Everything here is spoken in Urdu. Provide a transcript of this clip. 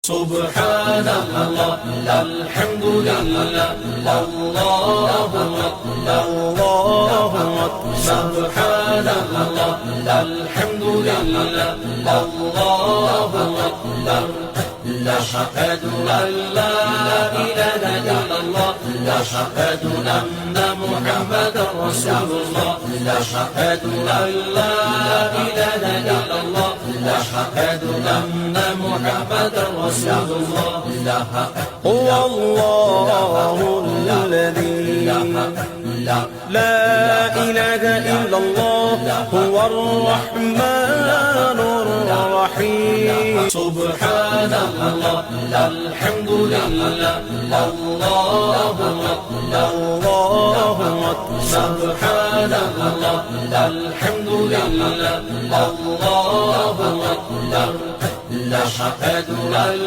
سبحان الله الحمد لله الله أكبر سبحان الله الحمد لله الله أكبر أشهد أن لا إله إلا الله أشهد أن محمدا رسول الله أشهد أن لا إله إلا الله أشهد أن محمدا رسول الله هو الله الذي لا إله إلا الله هو الرحمن الرحيم سبحان الله الحمد لله الله أكبر سبحان الله الحمد لله الله أكبر أشهد أن